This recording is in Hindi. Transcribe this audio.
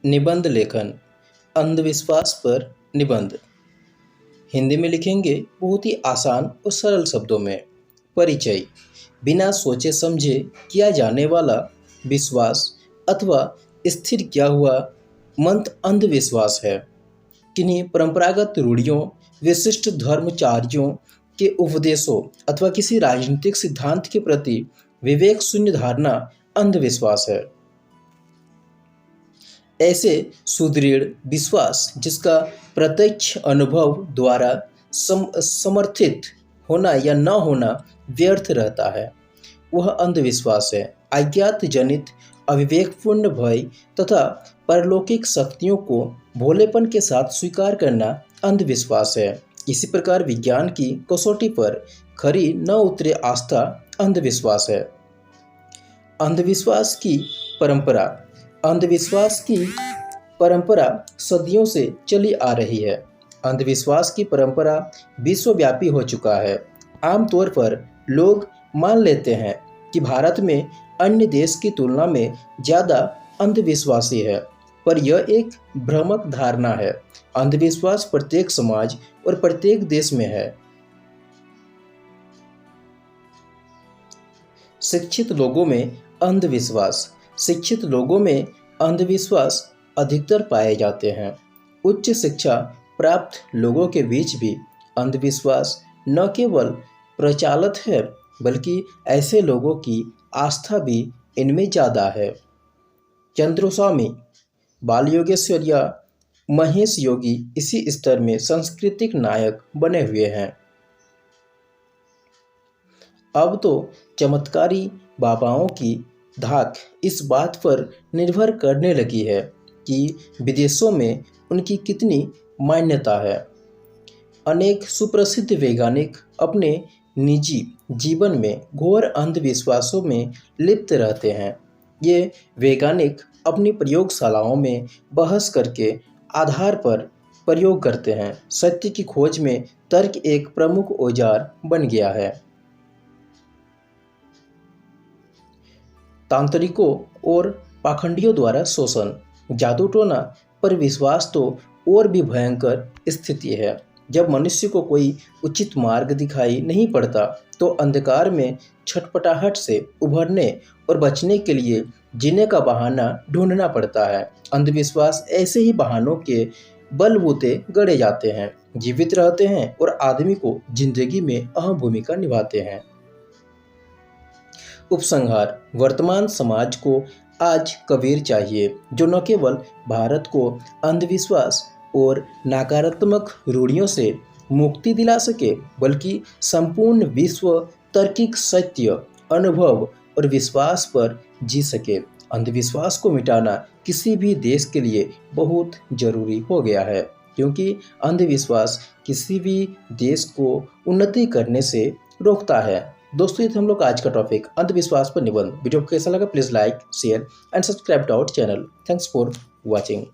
निबंध लेखन। अंधविश्वास पर निबंध। हिंदी में लिखेंगे बहुत ही आसान और सरल शब्दों में। परिचय। बिना सोचे समझे किया जाने वाला विश्वास अथवा स्थिर किया हुआ मंद अंधविश्वास है। किन्हीं परंपरागत रूढ़ियों, विशिष्ट धर्माचार्यों के उपदेशों अथवा किसी राजनीतिक सिद्धांत के प्रति विवेक शून्य धारणा अंधविश्वास है। ऐसे सुदृढ़ विश्वास जिसका प्रत्यक्ष अनुभव द्वारा समर्थित होना या न होना व्यर्थ रहता है, वह अंधविश्वास है। अज्ञात जनित अविवेकपूर्ण भय तथा परलौकिक शक्तियों को भोलेपन के साथ स्वीकार करना अंधविश्वास है। इसी प्रकार विज्ञान की कसौटी पर खरी न उतरे आस्था अंधविश्वास है। अंधविश्वास की परंपरा। अंधविश्वास की परंपरा सदियों से चली आ रही है। अंधविश्वास की परंपरा विश्वव्यापी हो चुका है। आमतौर पर लोग मान लेते हैं कि भारत में अन्य देश की तुलना में ज़्यादा अंधविश्वासी है, पर यह एक भ्रामक धारणा है। अंधविश्वास प्रत्येक समाज और प्रत्येक देश में है। शिक्षित लोगों में अंधविश्वास। शिक्षित लोगों में अंधविश्वास अधिकतर पाए जाते हैं। उच्च शिक्षा प्राप्त लोगों के बीच भी अंधविश्वास न केवल प्रचलित है, बल्कि ऐसे लोगों की आस्था भी इनमें ज़्यादा है। चंद्रस्वामी, बाल योगेश्वर या महेश योगी इसी स्तर में सांस्कृतिक नायक बने हुए हैं। अब तो चमत्कारी बाबाओं की धाक इस बात पर निर्भर करने लगी है कि विदेशों में उनकी कितनी मान्यता है। अनेक सुप्रसिद्ध वैज्ञानिक अपने निजी जीवन में घोर अंधविश्वासों में लिप्त रहते हैं। ये वैज्ञानिक अपनी प्रयोगशालाओं में बहस करके आधार पर प्रयोग करते हैं। सत्य की खोज में तर्क एक प्रमुख औजार बन गया है। तांत्रिकों और पाखंडियों द्वारा शोषण। जादू टोना पर विश्वास तो और भी भयंकर स्थिति है। जब मनुष्य को कोई उचित मार्ग दिखाई नहीं पड़ता, तो अंधकार में छटपटाहट से उभरने और बचने के लिए जीने का बहाना ढूंढना पड़ता है। अंधविश्वास ऐसे ही बहानों के बलबूते गढ़े जाते हैं, जीवित रहते हैं और आदमी को जिंदगी में अहम भूमिका निभाते हैं। उपसंहार। वर्तमान समाज को आज कबीर चाहिए, जो न केवल भारत को अंधविश्वास और नकारात्मक रूढ़ियों से मुक्ति दिला सके, बल्कि संपूर्ण विश्व तार्किक सत्य, अनुभव और विश्वास पर जी सके। अंधविश्वास को मिटाना किसी भी देश के लिए बहुत जरूरी हो गया है, क्योंकि अंधविश्वास किसी भी देश को उन्नति करने से रोकता है। दोस्तों, ये हम लोग आज का टॉपिक अंधविश्वास पर निबंध। वीडियो को कैसा लगा please like, share and subscribe to our channel. Thanks for watching.